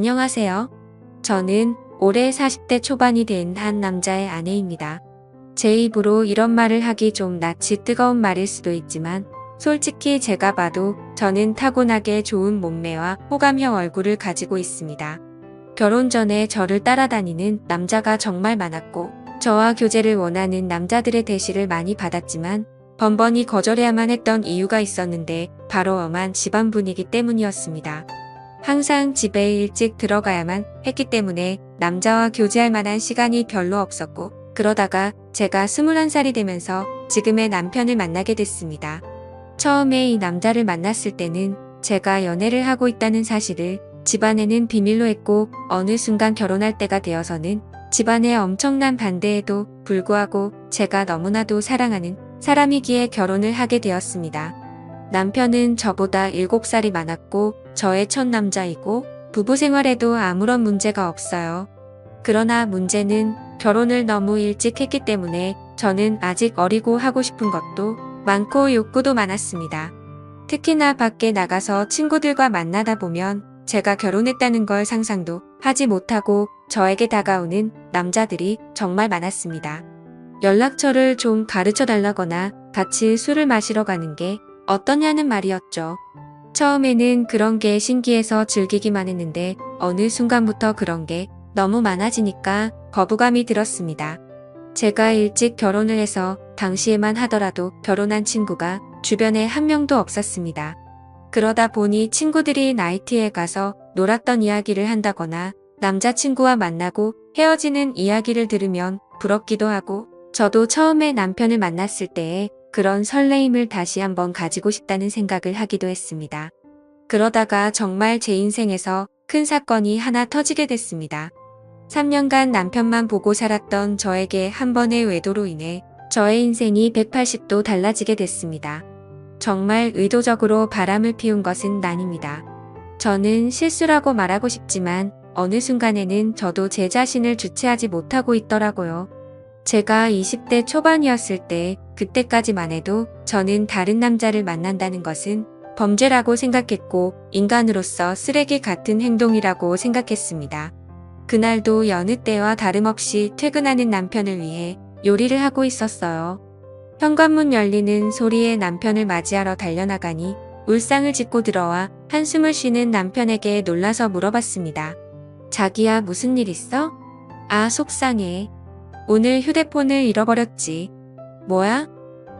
안녕하세요. 저는 올해 40대 초반이 된 한 남자의 아내입니다. 제 입으로 이런 말을 하기 좀 낯이 뜨거운 말일 수도 있지만 솔직히 제가 봐도 저는 타고나게 좋은 몸매와 호감형 얼굴을 가지고 있습니다. 결혼 전에 저를 따라다니는 남자가 정말 많았고 저와 교제를 원하는 남자들의 대시를 많이 받았지만 번번이 거절해야만 했던 이유가 있었는데 바로 엄한 집안 분위기 때문이었습니다. 항상 집에 일찍 들어가야만 했기 때문에 남자와 교제할 만한 시간이 별로 없었고 그러다가 제가 21살이 되면서 지금의 남편을 만나게 됐습니다. 처음에 이 남자를 만났을 때는 제가 연애를 하고 있다는 사실을 집안에는 비밀로 했고 어느 순간 결혼할 때가 되어서는 집안의 엄청난 반대에도 불구하고 제가 너무나도 사랑하는 사람이기에 결혼을 하게 되었습니다. 남편은 저보다 7살이 많았고 저의 첫 남자이고 부부 생활에도 아무런 문제가 없어요. 그러나 문제는 결혼을 너무 일찍 했기 때문에 저는 아직 어리고 하고 싶은 것도 많고 욕구도 많았습니다. 특히나 밖에 나가서 친구들과 만나다 보면 제가 결혼했다는 걸 상상도 하지 못하고 저에게 다가오는 남자들이 정말 많았습니다. 연락처를 좀 가르쳐 달라거나 같이 술을 마시러 가는 게 어떠냐는 말이었죠. 처음에는 그런 게 신기해서 즐기기만 했는데 어느 순간부터 그런 게 너무 많아지니까 거부감이 들었습니다. 제가 일찍 결혼을 해서 당시에만 하더라도 결혼한 친구가 주변에 한 명도 없었습니다. 그러다 보니 친구들이 나이트에 가서 놀았던 이야기를 한다거나 남자친구와 만나고 헤어지는 이야기를 들으면 부럽기도 하고 저도 처음에 남편을 만났을 때에 그런 설레임을 다시 한번 가지고 싶다는 생각을 하기도 했습니다. 그러다가 정말 제 인생에서 큰 사건이 하나 터지게 됐습니다. 3년간 남편만 보고 살았던 저에게 한 번의 외도로 인해 저의 인생이 180도 달라지게 됐습니다. 정말 의도적으로 바람을 피운 것은 아닙니다. 저는 실수라고 말하고 싶지만 어느 순간에는 저도 제 자신을 주체하지 못하고 있더라고요. 제가 20대 초반이었을 때 그때까지만 해도 저는 다른 남자를 만난다는 것은 범죄라고 생각했고 인간으로서 쓰레기 같은 행동이라고 생각했습니다. 그날도 여느 때와 다름없이 퇴근하는 남편을 위해 요리를 하고 있었어요. 현관문 열리는 소리에 남편을 맞이하러 달려나가니 울상을 짚고 들어와 한숨을 쉬는 남편에게 놀라서 물어봤습니다. 자기야, 무슨 일 있어? 아, 속상해. 오늘 휴대폰을 잃어버렸지. 뭐야?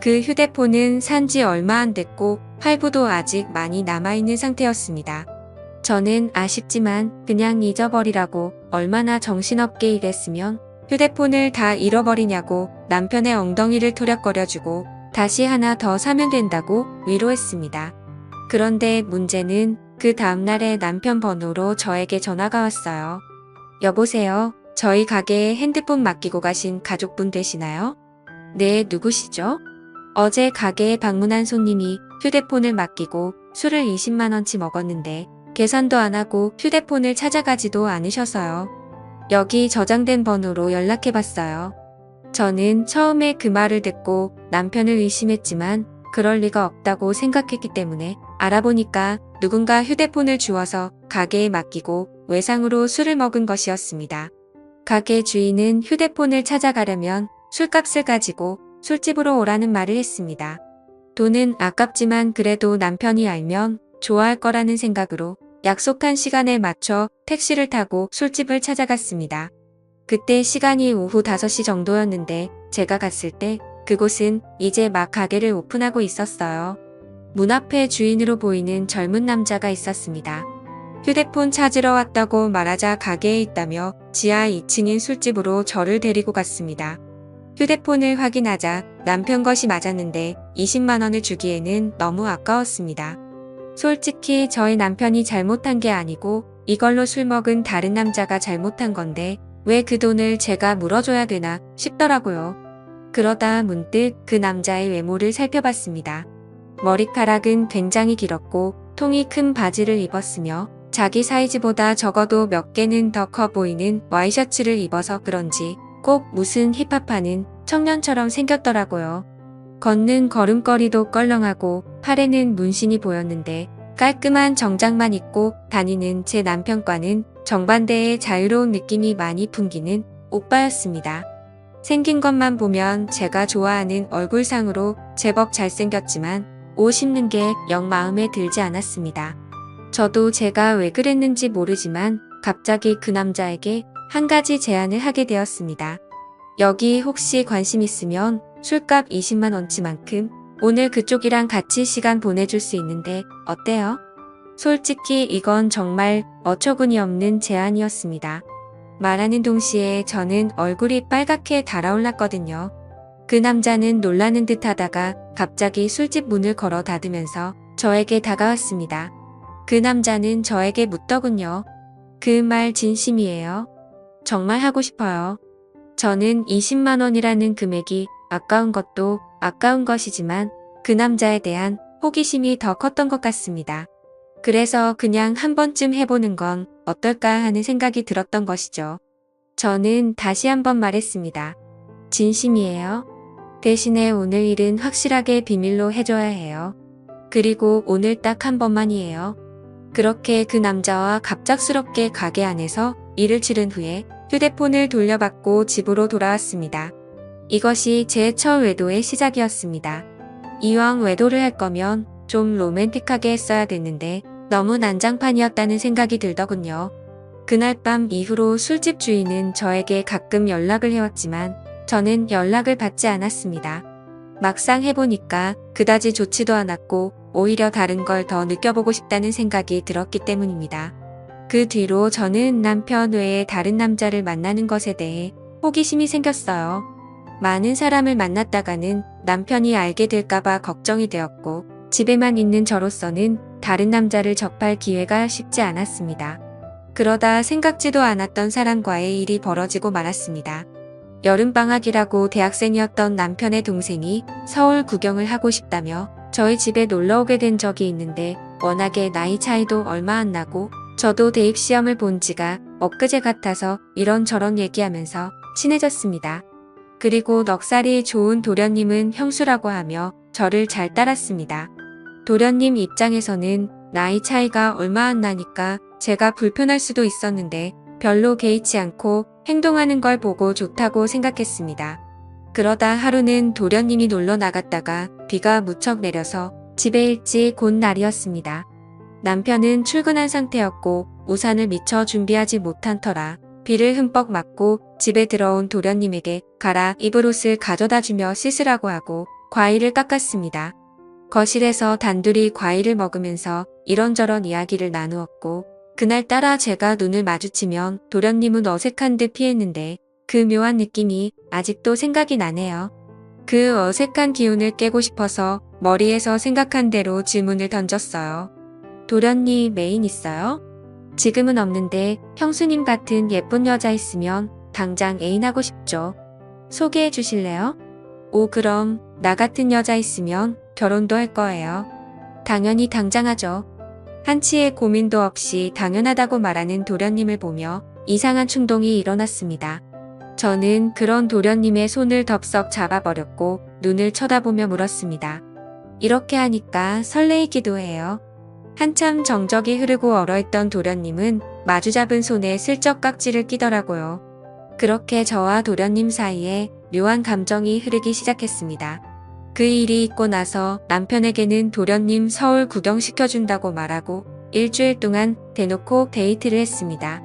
그 휴대폰은 산지 얼마 안 됐고 할부도 아직 많이 남아있는 상태였습니다. 저는 아쉽지만 그냥 잊어버리라고 얼마나 정신없게 일했으면 휴대폰을 다 잃어버리냐고 남편의 엉덩이를 토력거려주고 다시 하나 더 사면 된다고 위로했습니다. 그런데 문제는 그 다음날에 남편 번호로 저에게 전화가 왔어요. 여보세요? 저희 가게에 핸드폰 맡기고 가신 가족분 되시나요? 네, 누구시죠? 어제 가게에 방문한 손님이 휴대폰을 맡기고 술을 20만원치 먹었는데 계산도 안 하고 휴대폰을 찾아가지도 않으셔서요. 여기 저장된 번호로 연락해봤어요. 저는 처음에 그 말을 듣고 남편을 의심했지만 그럴 리가 없다고 생각했기 때문에 알아보니까 누군가 휴대폰을 주워서 가게에 맡기고 외상으로 술을 먹은 것이었습니다. 가게 주인은 휴대폰을 찾아가려면 술값을 가지고 술집으로 오라는 말을 했습니다. 돈은 아깝지만 그래도 남편이 알면 좋아할 거라는 생각으로 약속한 시간에 맞춰 택시를 타고 술집을 찾아갔습니다. 그때 시간이 오후 5시 정도였는데 제가 갔을 때 그곳은 이제 막 가게를 오픈하고 있었어요. 문 앞에 주인으로 보이는 젊은 남자가 있었습니다. 휴대폰 찾으러 왔다고 말하자 가게에 있다며 지하 2층인 술집으로 저를 데리고 갔습니다. 휴대폰을 확인하자 남편 것이 맞았는데 20만원을 주기에는 너무 아까웠습니다. 솔직히 저희 남편이 잘못한 게 아니고 이걸로 술 먹은 다른 남자가 잘못한 건데 왜 그 돈을 제가 물어줘야 되나 싶더라고요. 그러다 문득 그 남자의 외모를 살펴봤습니다. 머리카락은 굉장히 길었고 통이 큰 바지를 입었으며 자기 사이즈보다 적어도 몇 개는 더 커 보이는 와이셔츠를 입어서 그런지 꼭 무슨 힙합하는 청년처럼 생겼더라고요. 걷는 걸음걸이도 껄렁하고 팔에는 문신이 보였는데 깔끔한 정장만 입고 다니는 제 남편과는 정반대의 자유로운 느낌이 많이 풍기는 오빠였습니다. 생긴 것만 보면 제가 좋아하는 얼굴상으로 제법 잘생겼지만 옷 입는 게 영 마음에 들지 않았습니다. 저도 제가 왜 그랬는지 모르지만 갑자기 그 남자에게 한 가지 제안을 하게 되었습니다. 여기 혹시 관심 있으면 술값 20만 원치만큼 오늘 그쪽이랑 같이 시간 보내줄 수 있는데 어때요? 솔직히 이건 정말 어처구니 없는 제안이었습니다. 말하는 동시에 저는 얼굴이 빨갛게 달아올랐거든요. 그 남자는 놀라는 듯 하다가 갑자기 술집 문을 걸어 닫으면서 저에게 다가왔습니다. 그 남자는 저에게 묻더군요. 그 말 진심이에요? 정말 하고 싶어요. 저는 20만 원이라는 금액이 아까운 것도 아까운 것이지만 그 남자에 대한 호기심이 더 컸던 것 같습니다. 그래서 그냥 한 번쯤 해보는 건 어떨까 하는 생각이 들었던 것이죠. 저는 다시 한번 말했습니다. 진심이에요. 대신에 오늘 일은 확실하게 비밀로 해줘야 해요. 그리고 오늘 딱 한 번만이에요. 그렇게 그 남자와 갑작스럽게 가게 안에서 일을 치른 후에 휴대폰을 돌려받고 집으로 돌아왔습니다. 이것이 제 첫 외도의 시작이었습니다. 이왕 외도를 할 거면 좀 로맨틱하게 했어야 됐는데 너무 난장판이었다는 생각이 들더군요. 그날 밤 이후로 술집 주인은 저에게 가끔 연락을 해왔지만 저는 연락을 받지 않았습니다. 막상 해보니까 그다지 좋지도 않았고 오히려 다른 걸 더 느껴보고 싶다는 생각이 들었기 때문입니다. 그 뒤로 저는 남편 외에 다른 남자를 만나는 것에 대해 호기심이 생겼어요. 많은 사람을 만났다가는 남편이 알게 될까봐 걱정이 되었고 집에만 있는 저로서는 다른 남자를 접할 기회가 쉽지 않았습니다. 그러다 생각지도 않았던 사람과의 일이 벌어지고 말았습니다. 여름방학이라고 대학생이었던 남편의 동생이 서울 구경을 하고 싶다며 저희 집에 놀러 오게 된 적이 있는데 워낙에 나이 차이도 얼마 안 나고 저도 대입시험을 본 지가 엊그제 같아서 이런저런 얘기하면서 친해졌습니다. 그리고 넉살이 좋은 도련님은 형수라고 하며 저를 잘 따랐습니다. 도련님 입장에서는 나이 차이가 얼마 안 나니까 제가 불편할 수도 있었는데 별로 개의치 않고 행동하는 걸 보고 좋다고 생각했습니다. 그러다 하루는 도련님이 놀러 나갔다가 비가 무척 내려서 집에 일찍 온 날이었습니다. 남편은 출근한 상태였고 우산을 미처 준비하지 못한 터라 비를 흠뻑 맞고 집에 들어온 도련님에게 가라 입을 옷을 가져다 주며 씻으라고 하고 과일을 깎았습니다. 거실에서 단둘이 과일을 먹으면서 이런저런 이야기를 나누었고 그날따라 제가 눈을 마주치면 도련님은 어색한 듯 피했는데 그 묘한 느낌이 아직도 생각이 나네요. 그 어색한 기운을 깨고 싶어서 머리에서 생각한 대로 질문을 던졌어요. 도련님 메인 있어요? 지금은 없는데 형수님 같은 예쁜 여자 있으면 당장 애인하고 싶죠. 소개해 주실래요? 오 그럼 나 같은 여자 있으면 결혼도 할 거예요. 당연히 당장 하죠. 한치의 고민도 없이 당연하다고 말하는 도련님을 보며 이상한 충동이 일어났습니다. 저는 그런 도련님의 손을 덥석 잡아버렸고 눈을 쳐다보며 물었습니다. 이렇게 하니까 설레이기도 해요. 한참 정적이 흐르고 얼어있던 도련님은 마주잡은 손에 슬쩍 깍지를 끼더라고요. 그렇게 저와 도련님 사이에 묘한 감정이 흐르기 시작했습니다. 그 일이 있고 나서 남편에게는 도련님 서울 구경시켜준다고 말하고 일주일 동안 대놓고 데이트를 했습니다.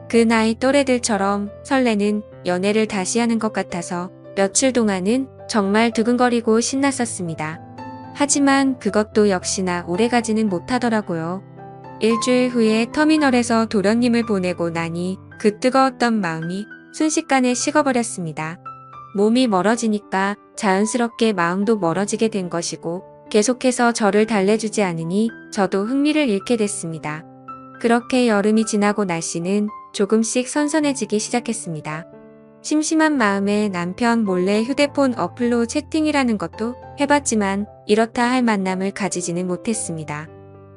그 나이 또래들처럼 설레는 연애를 다시 하는 것 같아서 며칠 동안은 정말 두근거리고 신났었습니다. 하지만 그것도 역시나 오래가지는 못하더라고요. 일주일 후에 터미널에서 도련님을 보내고 나니 그 뜨거웠던 마음이 순식간에 식어버렸습니다. 몸이 멀어지니까 자연스럽게 마음도 멀어지게 된 것이고 계속해서 저를 달래주지 않으니 저도 흥미를 잃게 됐습니다. 그렇게 여름이 지나고 날씨는 조금씩 선선해지기 시작했습니다. 심심한 마음에 남편 몰래 휴대폰 어플로 채팅이라는 것도 해봤지만 이렇다 할 만남을 가지지는 못했습니다.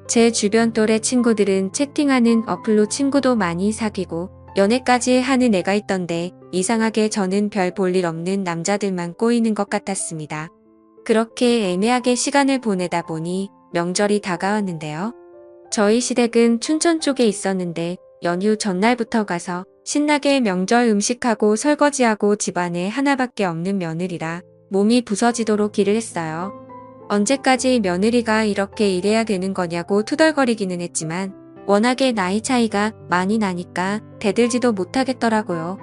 제 주변 또래 친구들은 채팅하는 어플로 친구도 많이 사귀고 연애까지 하는 애가 있던데 이상하게 저는 별 볼 일 없는 남자들만 꼬이는 것 같았습니다. 그렇게 애매하게 시간을 보내다 보니 명절이 다가왔는데요. 저희 시댁은 춘천 쪽에 있었는데 연휴 전날부터 가서 신나게 명절 음식하고 설거지하고 집안에 하나밖에 없는 며느리라 몸이 부서지도록 일을 했어요. 언제까지 며느리가 이렇게 일해야 되는 거냐고 투덜거리기는 했지만 워낙에 나이 차이가 많이 나니까 대들지도 못하겠더라고요.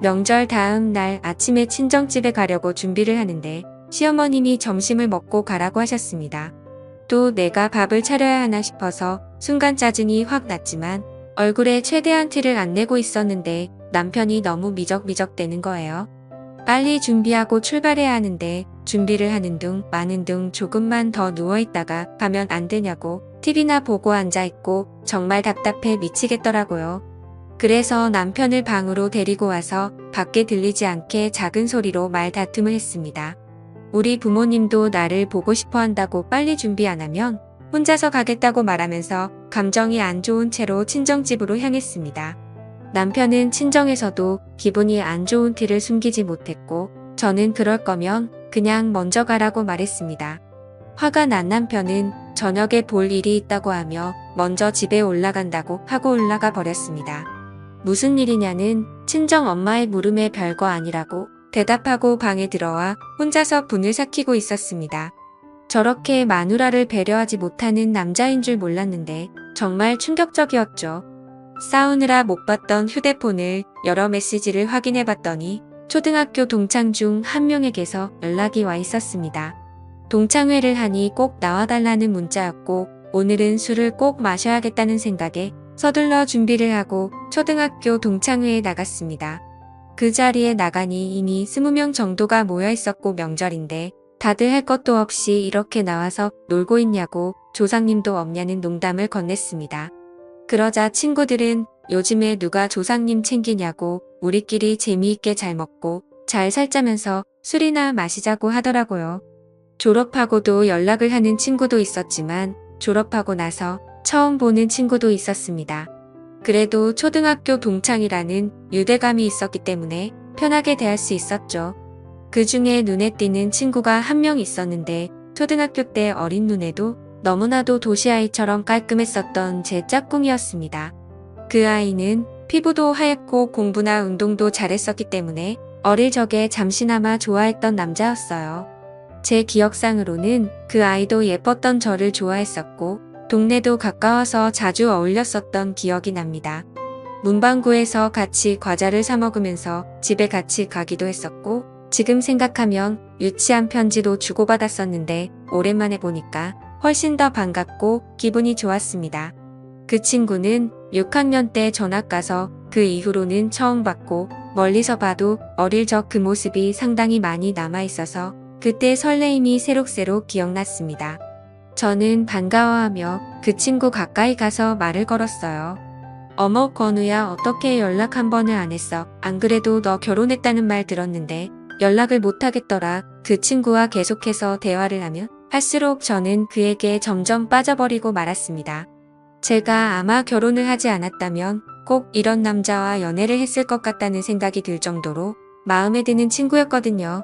명절 다음 날 아침에 친정집에 가려고 준비를 하는데 시어머님이 점심을 먹고 가라고 하셨습니다. 또 내가 밥을 차려야 하나 싶어서 순간 짜증이 확 났지만 얼굴에 최대한 티를 안 내고 있었는데 남편이 너무 미적미적대는 거예요. 빨리 준비하고 출발해야 하는데 준비를 하는 둥 마는 둥 조금만 더 누워있다가 가면 안 되냐고 TV나 보고 앉아있고 정말 답답해 미치겠더라고요. 그래서 남편을 방으로 데리고 와서 밖에 들리지 않게 작은 소리로 말다툼을 했습니다. 우리 부모님도 나를 보고 싶어 한다고 빨리 준비 안 하면 혼자서 가겠다고 말하면서 감정이 안 좋은 채로 친정집으로 향했습니다. 남편은 친정에서도 기분이 안 좋은 티를 숨기지 못했고 저는 그럴 거면 그냥 먼저 가라고 말했습니다. 화가 난 남편은 저녁에 볼 일이 있다고 하며 먼저 집에 올라간다고 하고 올라가 버렸습니다. 무슨 일이냐는 친정 엄마의 물음에 별거 아니라고 대답하고 방에 들어와 혼자서 분을 삭히고 있었습니다. 저렇게 마누라를 배려하지 못하는 남자인 줄 몰랐는데 정말 충격적이었죠. 싸우느라 못 봤던 휴대폰을 여러 메시지를 확인해 봤더니 초등학교 동창 중 한 명에게서 연락이 와 있었습니다. 동창회를 하니 꼭 나와달라는 문자였고 오늘은 술을 꼭 마셔야겠다는 생각에 서둘러 준비를 하고 초등학교 동창회에 나갔습니다. 그 자리에 나가니 이미 20명 정도가 모여 있었고 명절인데 다들 할 것도 없이 이렇게 나와서 놀고 있냐고 조상님도 없냐는 농담을 건넸습니다. 그러자 친구들은 요즘에 누가 조상님 챙기냐고 우리끼리 재미있게 잘 먹고 잘 살자면서 술이나 마시자고 하더라고요. 졸업하고도 연락을 하는 친구도 있었지만 졸업하고 나서 처음 보는 친구도 있었습니다. 그래도 초등학교 동창이라는 유대감이 있었기 때문에 편하게 대할 수 있었죠. 그 중에 눈에 띄는 친구가 한 명 있었는데 초등학교 때 어린 눈에도 너무나도 도시아이처럼 깔끔했었던 제 짝꿍이었습니다. 그 아이는 피부도 하얗고 공부나 운동도 잘했었기 때문에 어릴 적에 잠시나마 좋아했던 남자였어요. 제 기억상으로는 그 아이도 예뻤던 저를 좋아했었고 동네도 가까워서 자주 어울렸었던 기억이 납니다. 문방구에서 같이 과자를 사 먹으면서 집에 같이 가기도 했었고 지금 생각하면 유치한 편지도 주고받았었는데 오랜만에 보니까 훨씬 더 반갑고 기분이 좋았습니다. 그 친구는 6학년 때 전학 가서 그 이후로는 처음 봤고 멀리서 봐도 어릴 적 그 모습이 상당히 많이 남아있어서 그때 설레임이 새록새록 기억났습니다. 저는 반가워하며 그 친구 가까이 가서 말을 걸었어요. 어머 건우야 어떻게 연락 한 번을 안 했어? 안 그래도 너 결혼했다는 말 들었는데 연락을 못 하겠더라. 그 친구와 계속해서 대화를 하면 할수록 저는 그에게 점점 빠져버리고 말았습니다. 제가 아마 결혼을 하지 않았다면 꼭 이런 남자와 연애를 했을 것 같다는 생각이 들 정도로 마음에 드는 친구였거든요.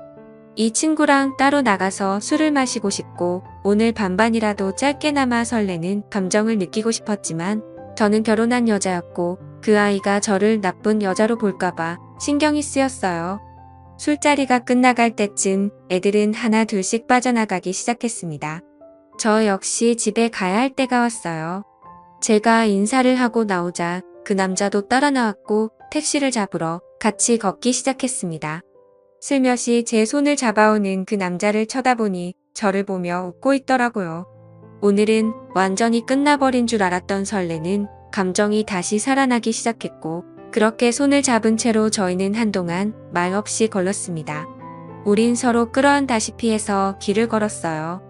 이 친구랑 따로 나가서 술을 마시고 싶고 오늘 반반이라도 짧게나마 설레는 감정을 느끼고 싶었지만 저는 결혼한 여자였고 그 아이가 저를 나쁜 여자로 볼까봐 신경이 쓰였어요. 술자리가 끝나갈 때쯤 애들은 하나 둘씩 빠져나가기 시작했습니다. 저 역시 집에 가야 할 때가 왔어요. 제가 인사를 하고 나오자 그 남자도 따라 나왔고 택시를 잡으러 같이 걷기 시작했습니다. 슬며시 제 손을 잡아오는 그 남자를 쳐다보니 저를 보며 웃고 있더라고요. 오늘은 완전히 끝나버린 줄 알았던 설레는 감정이 다시 살아나기 시작했고 그렇게 손을 잡은 채로 저희는 한동안 말 없이 걸었습니다. 우린 서로 끌어안다시피 해서 길을 걸었어요.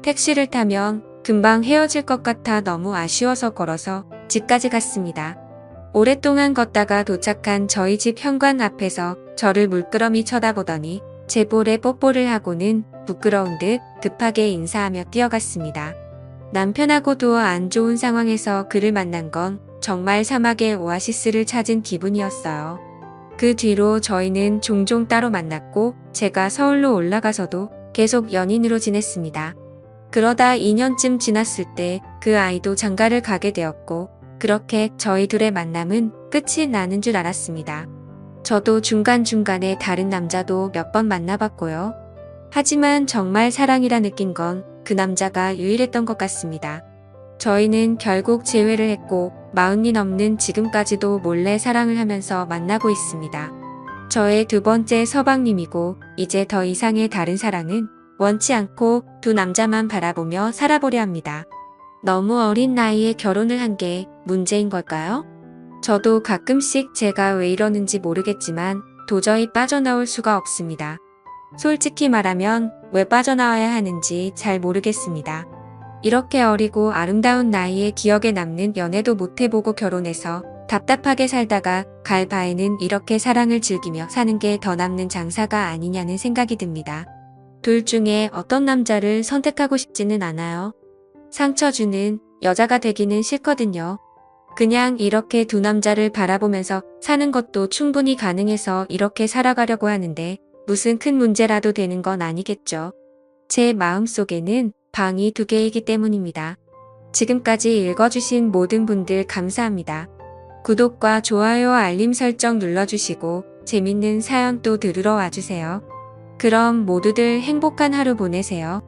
택시를 타면 금방 헤어질 것 같아 너무 아쉬워서 걸어서 집까지 갔습니다. 오랫동안 걷다가 도착한 저희 집 현관 앞에서 저를 물끄러미 쳐다보더니 제 볼에 뽀뽀를 하고는 부끄러운 듯 급하게 인사하며 뛰어갔습니다. 남편하고도 안 좋은 상황에서 그를 만난 건 정말 사막의 오아시스를 찾은 기분이었어요. 그 뒤로 저희는 종종 따로 만났고 제가 서울로 올라가서도 계속 연인으로 지냈습니다. 그러다 2년쯤 지났을 때 그 아이도 장가를 가게 되었고 그렇게 저희 둘의 만남은 끝이 나는 줄 알았습니다. 저도 중간중간에 다른 남자도 몇 번 만나봤고요. 하지만 정말 사랑이라 느낀 건 그 남자가 유일했던 것 같습니다. 저희는 결국 재회를 했고 40이 넘는 지금까지도 몰래 사랑을 하면서 만나고 있습니다. 저의 두 번째 서방님이고 이제 더 이상의 다른 사랑은 원치 않고 두 남자만 바라보며 살아보려 합니다. 너무 어린 나이에 결혼을 한 게 문제인 걸까요? 저도 가끔씩 제가 왜 이러는지 모르겠지만 도저히 빠져나올 수가 없습니다. 솔직히 말하면 왜 빠져나와야 하는지 잘 모르겠습니다. 이렇게 어리고 아름다운 나이에 기억에 남는 연애도 못 해보고 결혼해서 답답하게 살다가 갈 바에는 이렇게 사랑을 즐기며 사는 게 더 남는 장사가 아니냐는 생각이 듭니다. 둘 중에 어떤 남자를 선택하고 싶지는 않아요. 상처 주는 여자가 되기는 싫거든요. 그냥 이렇게 두 남자를 바라보면서 사는 것도 충분히 가능해서 이렇게 살아가려고 하는데 무슨 큰 문제라도 되는 건 아니겠죠. 제 마음속에는 방이 2개이기 때문입니다. 지금까지 읽어주신 모든 분들 감사합니다. 구독과 좋아요 알림 설정 눌러주시고 재밌는 사연 또 들으러 와주세요. 그럼 모두들 행복한 하루 보내세요.